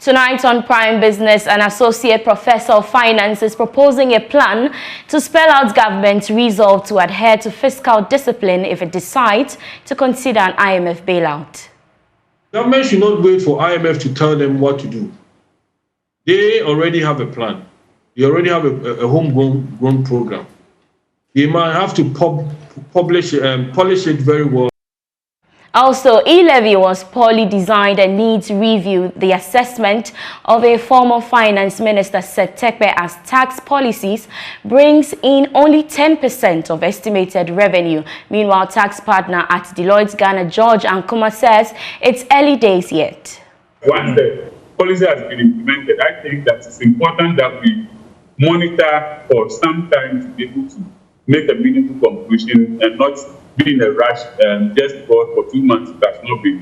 Tonight on Prime Business, an associate professor of finance is proposing a plan to spell out government's resolve to adhere to fiscal discipline if it decides to consider an IMF bailout. Government should not wait for IMF to tell them what to do. They already have a plan. They already have a homegrown program. They might have to polish it very well. Also, e-levy was poorly designed and needs review. The assessment of a former finance minister said Tekpe as tax policies brings in only 10% of estimated revenue. Meanwhile, tax partner at Deloitte's Ghana, George Ankuma, says it's early days yet. Once the policy has been implemented, I think that it's important that we monitor for some time to be able to make a meaningful conclusion and not be in a rush just because for 2 months it has not been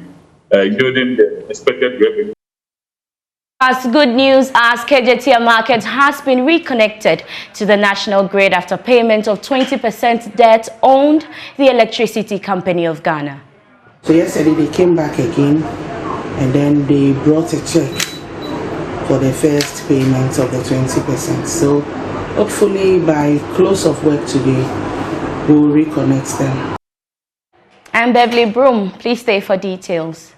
yielding the expected revenue. As good news as KJTL market has been reconnected to the national grid after payment of 20% debt owed the Electricity Company of Ghana. So yesterday they came back again and then they brought a check for the first payment of the 20%. So hopefully by close of work today, we'll reconnect them. I'm Beverly Broohm. Please stay for details.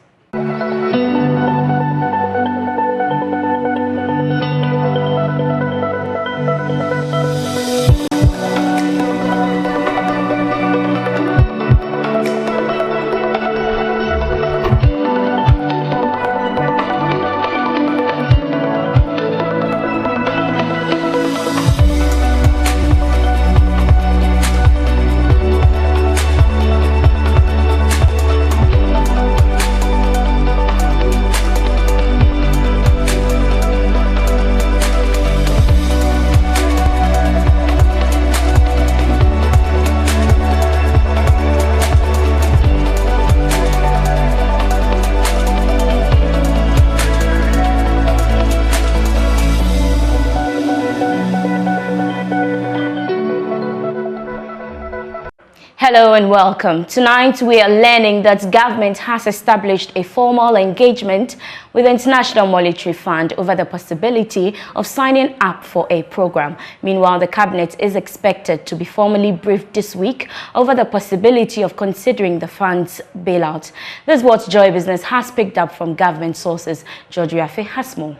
Hello and welcome. Tonight we are learning that government has established a formal engagement with the International Monetary Fund over the possibility of signing up for a program. Meanwhile, the cabinet is expected to be formally briefed this week over the possibility of considering the fund's bailout. This is what Joy Business has picked up from government sources. George Riafe has more.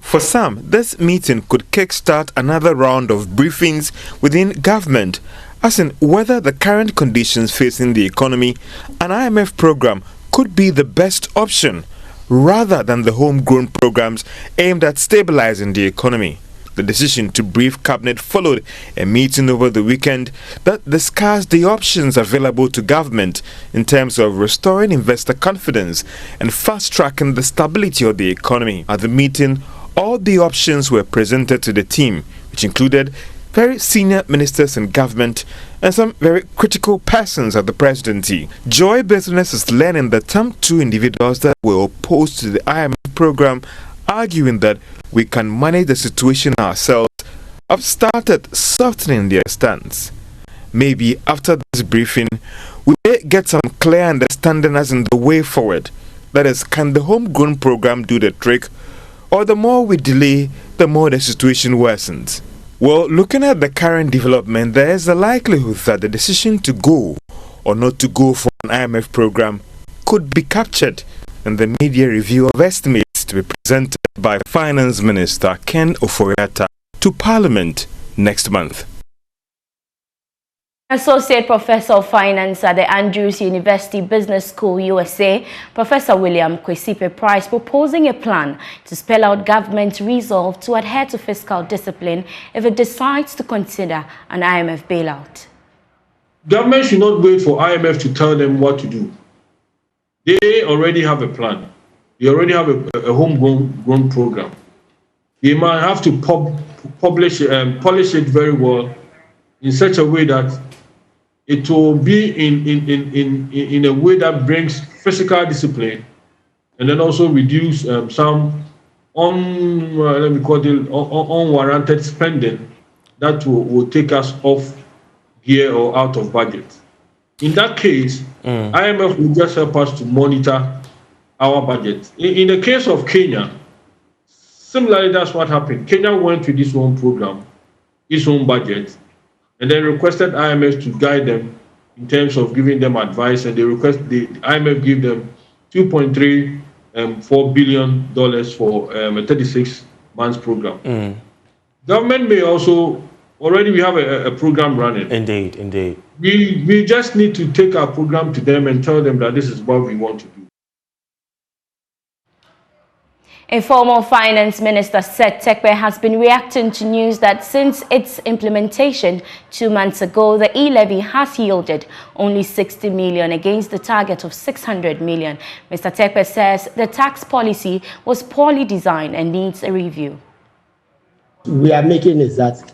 For some, this meeting could kickstart another round of briefings within government, as in whether the current conditions facing the economy, an IMF program could be the best option, rather than the homegrown programs aimed at stabilizing the economy. The decision to brief cabinet followed a meeting over the weekend that discussed the options available to government in terms of restoring investor confidence and fast-tracking the stability of the economy. At the meeting, all the options were presented to the team, which included very senior ministers in government and some very critical persons at the presidency. Joy Business is learning that some two individuals that were opposed to the IMF program, arguing that we can manage the situation ourselves, have started softening their stance. Maybe after this briefing, we may get some clear understanding as in the way forward. That is, can the homegrown program do the trick, or the more we delay, the more the situation worsens? Well, looking at the current development, there is a likelihood that the decision to go or not to go for an IMF program could be captured in the media review of estimates to be presented by Finance Minister Ken Ofori-Atta to Parliament next month. Associate Professor of Finance at the Andrews University Business School, USA, Professor William Kwesipe Price, proposing a plan to spell out government's resolve to adhere to fiscal discipline if it decides to consider an IMF bailout. Government should not wait for IMF to tell them what to do. They already have a plan. They already have a homegrown program. They might have to polish it very well in such a way that it will be in a way that brings physical discipline and then also reduce some unwarranted spending that will take us off gear or out of budget. In that case, IMF will just help us to monitor our budget. In the case of Kenya, Similarly, that's what happened. Kenya went to this one program, its own budget, and then requested IMF to guide them in terms of giving them advice, and the IMF gave them $2.34 billion for a 36 months program. Government may also, already we have a program running. Indeed. We just need to take our program to them and tell them that this is what we want to do. A former finance minister said Tekpe has been reacting to news that since its implementation 2 months ago, the e-levy has yielded only 60 million against the target of 600 million. Mr. Tekpe says the tax policy was poorly designed and needs a review. We are making is that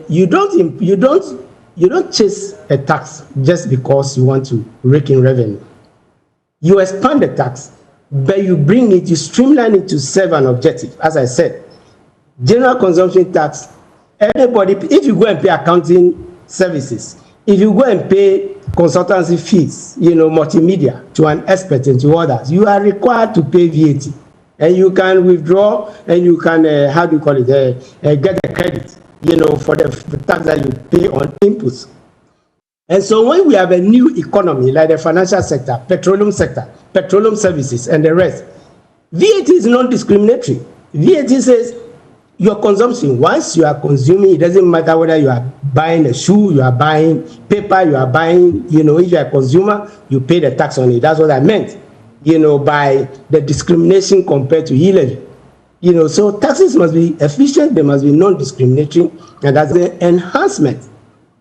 you don't chase a tax just because you want to rake in revenue. You expand the tax, but you bring it, you streamline it to serve an objective. As I said, general consumption tax, everybody, if you go and pay accounting services, if you go and pay consultancy fees, multimedia to an expert and to others, you are required to pay VAT. And you can withdraw and you can, get the credit, for the tax that you pay on inputs. And so when we have a new economy like the financial sector, petroleum services, and the rest, VAT is non-discriminatory. VAT says your consumption, once you are consuming, it doesn't matter whether you are buying a shoe, you are buying paper, you are buying, if you are a consumer, you pay the tax on it. That's what I meant, by the discrimination compared to e-levy. So taxes must be efficient, they must be non-discriminatory, and that's the enhancement,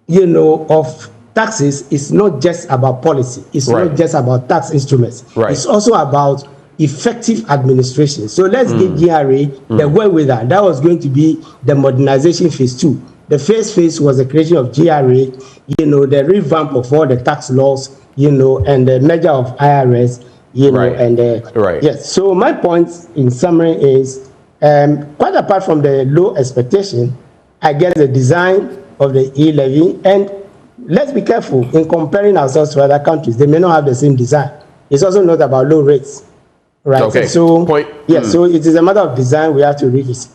of taxes is not just about policy. It's not just about tax instruments. It's also about effective administration. So let's give GRA the wherewithal. That was going to be the modernization phase 2. The first phase was the creation of GRA, the revamp of all the tax laws, and the merger of IRS, Yes. So my point in summary is, quite apart from the low expectation, I guess the design of the e-levy, and let's be careful in comparing ourselves to other countries. They may not have the same design. It's also not about low rates, right? Okay. So, so it is a matter of design we have to revisit.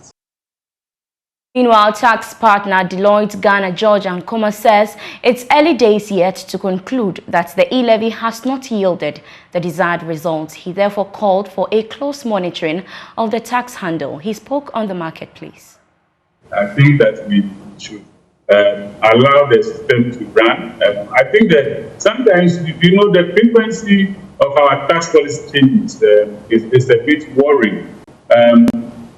Meanwhile, tax partner Deloitte Ghana, George and Kuma says it's early days yet to conclude that the e-levy has not yielded the desired results. He therefore called for a close monitoring of the tax handle. He spoke on the marketplace. I think that we should allow the system to run. I think that sometimes, the frequency of our tax policy changes is a bit worrying.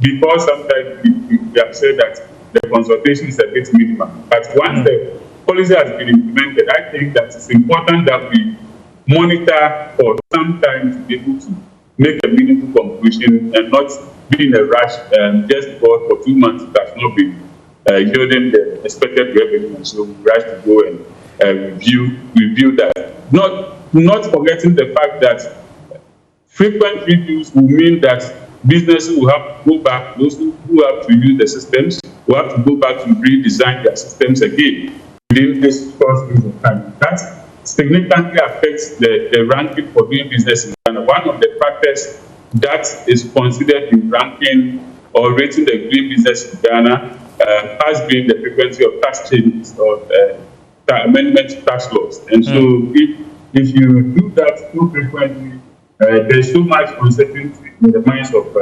Because sometimes we have said that the consultation is a bit minimal. But once the policy has been implemented, I think that it's important that we monitor for some time to be able to make a meaningful conclusion and not be in a rush just because for 2 months it has not been yielding the expected revenue. And so we rush to go and review that. Not forgetting the fact that frequent reviews will mean that businesses will have to go back, those who have to use the systems will have to go back to redesign their systems again within this short period of time. That significantly affects the ranking for doing business in Ghana. One of the factors that is considered in ranking or rating the doing business in Ghana has been the frequency of tax changes or amendment to tax laws. And so if you do that too frequently, there's so much uncertainty in the minds of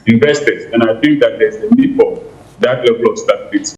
investors, and I think that there's a need for that level of stability.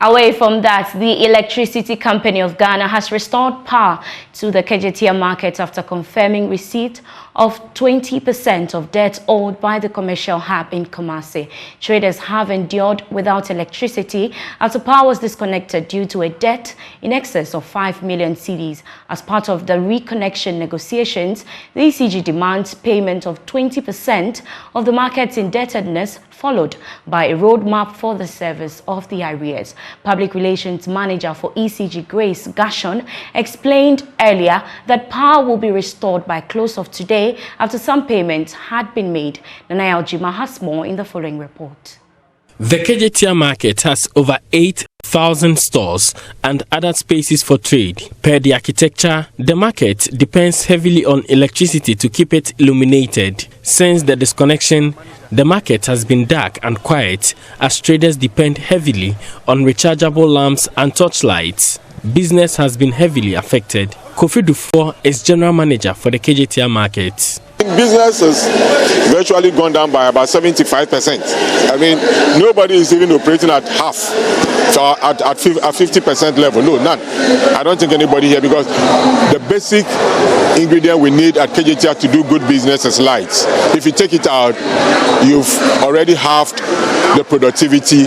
Away from that, the Electricity Company of Ghana has restored power to the Kejetia market after confirming receipt of 20% of debt owed by the commercial hub in Kumasi. Traders have endured without electricity after power was disconnected due to a debt in excess of 5 million cedis. As part of the reconnection negotiations, the ECG demands payment of 20% of the market's indebtedness, followed by a roadmap for the service of the arrears. Public Relations Manager for ECG, Grace Gashon, explained earlier that power will be restored by close of today after some payments had been made. Nanaya Ojima has more in the following report. The KJTR market has over 8,000 stores and other spaces for trade. Per the architecture, the market depends heavily on electricity to keep it illuminated. Since the disconnection, the market has been dark and quiet as traders depend heavily on rechargeable lamps and torchlights. Business has been heavily affected. Kofi Dufo is general manager for the KJTR market. Business has virtually gone down by about 75%. I mean, nobody is even operating at half, so at 50% level. No, none. I don't think anybody here, because the basic ingredient we need at KJTR to do good business is lights. If you take it out, you've already halved the productivity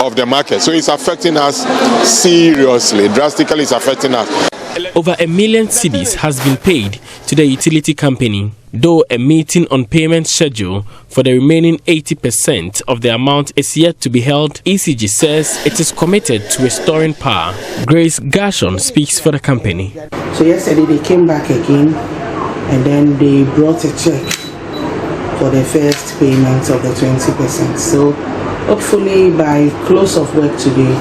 of the market. So it's affecting us seriously, drastically it's affecting us. Over 1 million cedis has been paid to the utility company, though a meeting on payment schedule for the remaining 80% of the amount is yet to be held. ECG says it is committed to restoring power. Grace Gershon speaks for the company. So yesterday they came back again and then they brought a check for the first payment of the 20%. So hopefully by close of work today,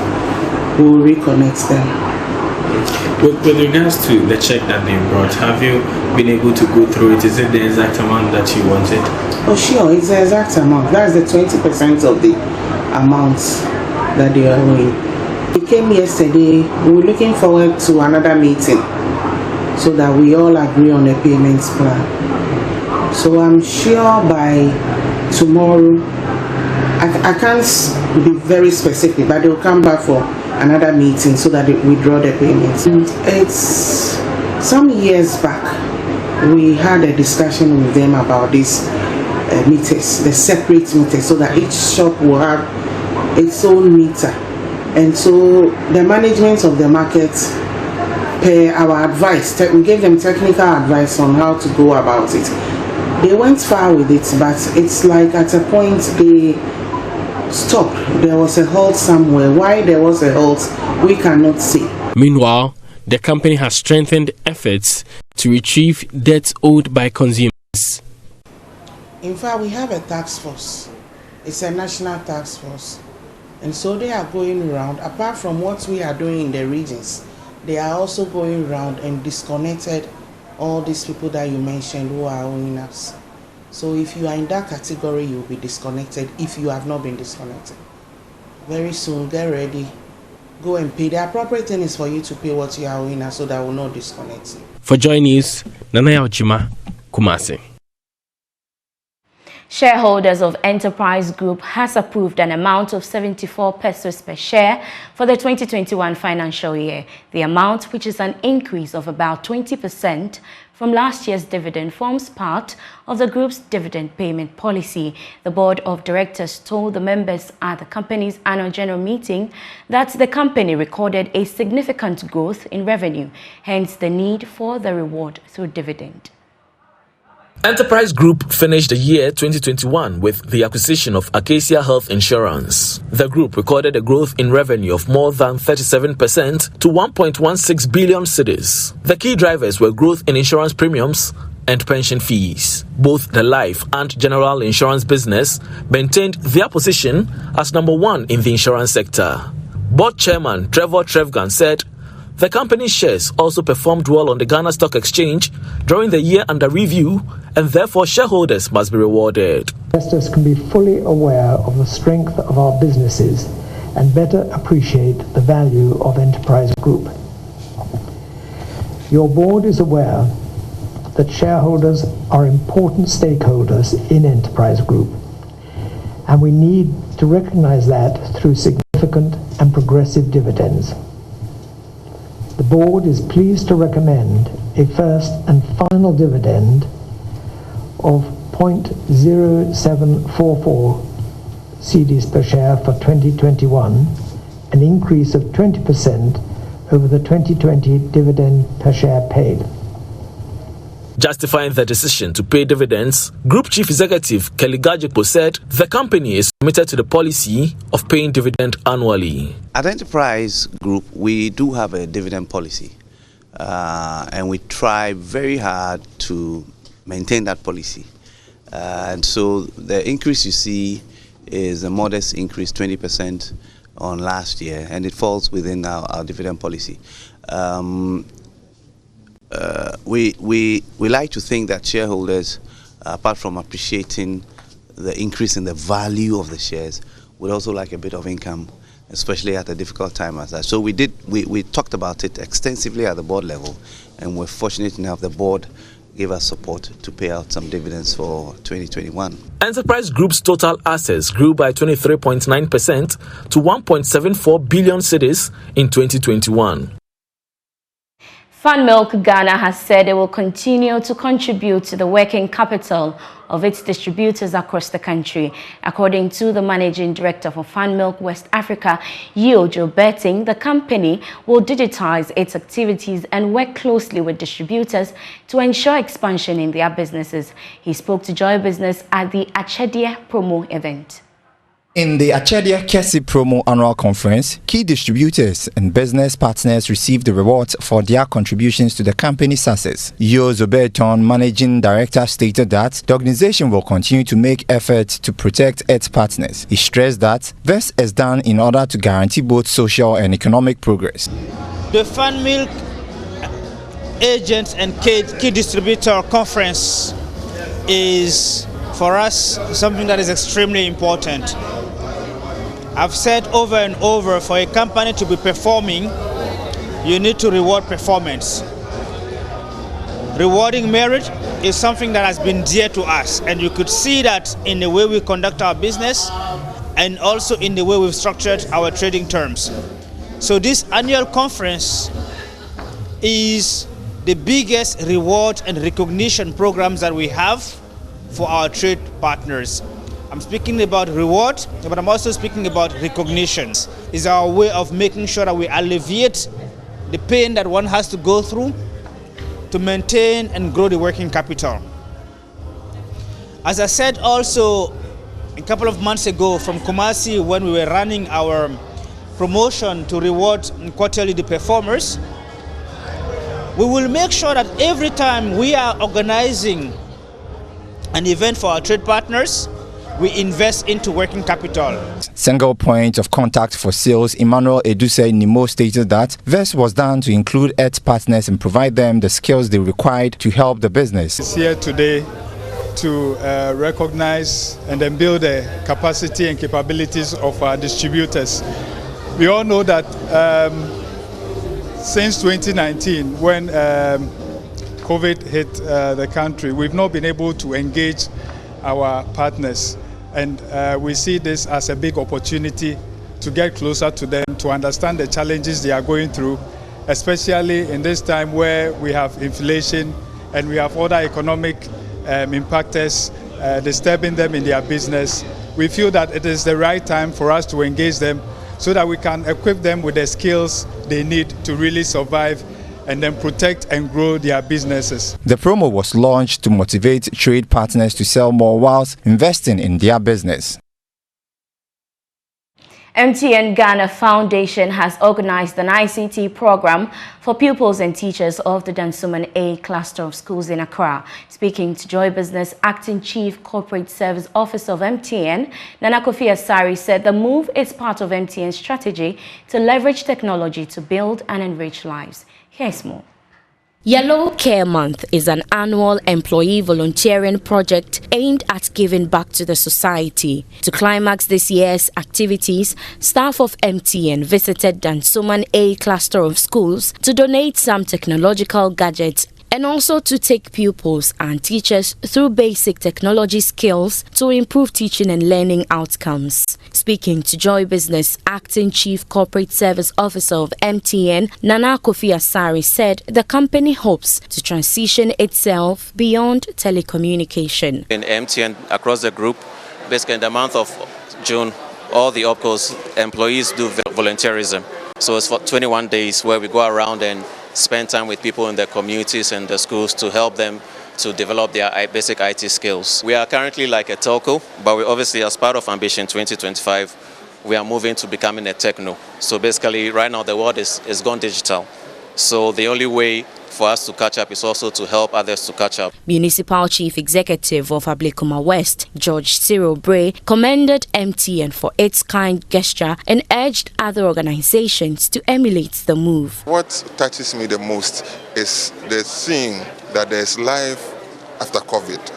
we'll reconnect them. With regards to the check that they brought, have you been able to go through it? Is it the exact amount that you wanted? Oh sure, it's the exact amount. That's the 20% of the amount that they are owing. We came yesterday, we were looking forward to another meeting so that we all agree on a payments plan. So I'm sure by tomorrow, I can't be very specific, but they'll come back for another meeting so that we draw the payments. It's some years back, we had a discussion with them about these meters, the separate meters, so that each shop will have its own meter. And so the management of the market, per our advice, we gave them technical advice on how to go about it. They went far with it, but it's like at a point they stopped. There was a halt somewhere. Why there was a halt, we cannot see. Meanwhile, the company has strengthened efforts to retrieve debts owed by consumers. In fact, we have a task force. It's a national task force. And so they are going around, apart from what we are doing in the regions, they are also going around and disconnected all these people that you mentioned who are owing us. So if you are in that category, you will be disconnected if you have not been disconnected. Very soon, get ready. Go and pay. The appropriate thing is for you to pay what you are owing us so that will not disconnect you. For Joy News, Nanaya Ojima, Kumasi. Shareholders of Enterprise Group has approved an amount of 74 pesos per share for the 2021 financial year. The amount, which is an increase of about 20% from last year's dividend, forms part of the group's dividend payment policy. The board of directors told the members at the company's annual general meeting that the company recorded a significant growth in revenue, hence the need for the reward through dividend. Enterprise Group finished the year 2021 with the acquisition of Acacia Health Insurance. The group recorded a growth in revenue of more than 37% to 1.16 billion cedis. The key drivers were growth in insurance premiums and pension fees. Both the life and general insurance business maintained their position as number one in the insurance sector. Board Chairman Trevor Trevgan said the company's shares also performed well on the Ghana Stock Exchange during the year under review, and therefore shareholders must be rewarded. Investors can be fully aware of the strength of our businesses and better appreciate the value of Enterprise Group. Your board is aware that shareholders are important stakeholders in Enterprise Group, and we need to recognize that through significant and progressive dividends. The board is pleased to recommend a first and final dividend of 0.0744 cedis per share for 2021, an increase of 20% over the 2020 dividend per share paid. Justifying the decision to pay dividends, Group Chief Executive Kelly Gajipo said the company is committed to the policy of paying dividend annually. At Enterprise Group, we do have a dividend policy, and we try very hard to maintain that policy. And so the increase you see is a modest increase, 20% on last year, and it falls within our dividend policy. We like to think that shareholders, apart from appreciating the increase in the value of the shares, would also like a bit of income, especially at a difficult time as that. So we talked about it extensively at the board level, and we're fortunate enough the board gave us support to pay out some dividends for 2021. Enterprise Group's total assets grew by 23.9% to 1.74 billion cedis in 2021. Fan Milk Ghana has said it will continue to contribute to the working capital of its distributors across the country. According to the Managing Director for Fan Milk West Africa, Yojo Betting, the company will digitize its activities and work closely with distributors to ensure expansion in their businesses. He spoke to Joy Business at the Achedia promo event. In the Achedia Kesi Promo Annual Conference, key distributors and business partners received the rewards for their contributions to the company's success. Yo Zoberton, Managing Director, stated that the organization will continue to make efforts to protect its partners. He stressed that this is done in order to guarantee both social and economic progress. The Fan Milk Agents and Key Distributor Conference is, for us, something that is extremely important. I've said over and over, for a company to be performing, you need to reward performance. Rewarding merit is something that has been dear to us, and you could see that in the way we conduct our business and also in the way we've structured our trading terms. So this annual conference is the biggest reward and recognition programs that we have for our trade partners. I'm speaking about reward, but I'm also speaking about recognitions. It's our way of making sure that we alleviate the pain that one has to go through to maintain and grow the working capital. As I said also a couple of months ago from Kumasi, when we were running our promotion to reward quarterly the performers, we will make sure that every time we are organizing an event for our trade partners, we invest into working capital. Single point of contact for sales, Emmanuel Eduse Nimo, stated that this was done to include its partners and provide them the skills they required to help the business. It's here today to recognize and then build the capacity and capabilities of our distributors. We all know that since 2019, when COVID hit the country, we've not been able to engage our partners. And we see this as a big opportunity to get closer to them, to understand the challenges they are going through, especially in this time where we have inflation and we have other economic impactors disturbing them in their business. We feel that it is the right time for us to engage them so that we can equip them with the skills they need to really survive and then protect and grow their businesses. The promo was launched to motivate trade partners to sell more whilst investing in their business. MTN Ghana Foundation has organized an ICT program for pupils and teachers of the Dansoman A cluster of schools in Accra. Speaking to Joy Business, Acting Chief Corporate Service Officer of MTN, Nana Kofi Asari, said the move is part of MTN's strategy to leverage technology to build and enrich lives. Here's more. Yellow Care Month is an annual employee volunteering project aimed at giving back to the society. To climax this year's activities, staff of MTN visited Dansoman A cluster of schools to donate some technological gadgets and also to take pupils and teachers through basic technology skills to improve teaching and learning outcomes. Speaking to Joy Business, Acting Chief Corporate Service Officer of MTN, Nana Kofi Asari, said the company hopes to transition itself beyond telecommunication. In MTN, across the group, basically in the month of June, all the OPCOs employees do volunteerism. So it's for 21 days where we go around and spend time with people in their communities and the schools to help them to develop their basic IT skills. We are currently like a telco, but we obviously, as part of Ambition 2025, we are moving to becoming a techno. So basically, right now the world is gone digital. So the only way for us to catch up, it's also to help others to catch up. Municipal Chief Executive of Ablekuma West, George Cyril Bray, commended MTN for its kind gesture and urged other organizations to emulate the move. What touches me the most is the seeing that there's life after COVID.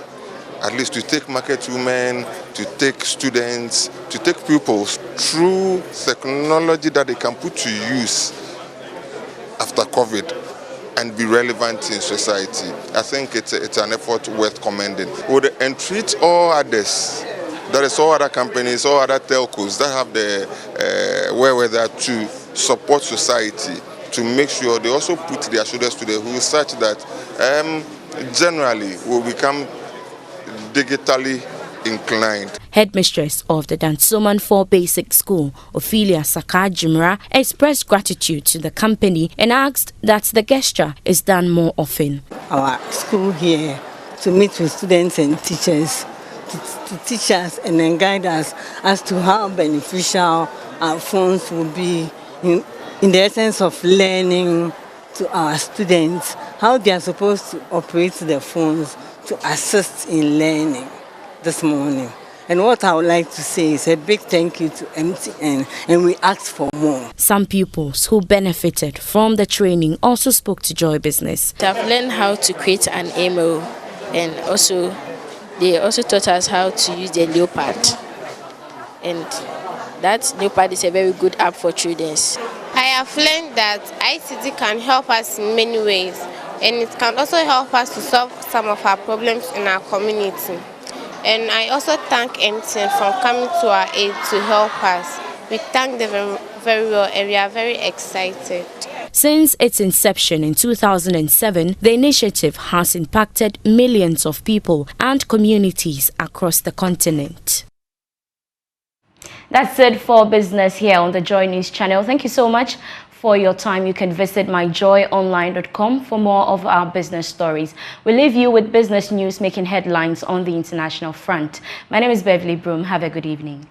At least to take market women, to take students, to take pupils through technology that they can put to use after COVID and be relevant in society. I think it's an effort worth commending. Would entreat all others, that is all other companies, all other telcos that have the wherewithal to support society, to make sure they also put their shoulders to the wheel such that generally will become digitally inclined. Headmistress of the Dansoman 4 Basic School, Ophelia Saka Jimra, expressed gratitude to the company and asked that the gesture is done more often. Our school here to meet with students and teachers, to teach us and then guide us as to how beneficial our phones will be in the essence of learning to our students, how they are supposed to operate their phones to assist in learning this morning. And what I would like to say is a big thank you to MTN, and we ask for more. Some pupils who benefited from the training also spoke to Joy Business. I've learned how to create an email, and also they also taught us how to use the Leopard. And that Leopard is a very good app for traders. I have learned that ICT can help us in many ways, and it can also help us to solve some of our problems in our community. And I also thank MTN for coming to our aid to help us. We thank them very well, and we are very excited. Since its inception in 2007, the initiative has impacted millions of people and communities across the continent. That's it for business here on the Joy News channel. Thank you so much for your time. You can visit myjoyonline.com for more of our business stories. We leave you with business news making headlines on the international front. My name is Beverly Broohm. Have a good evening.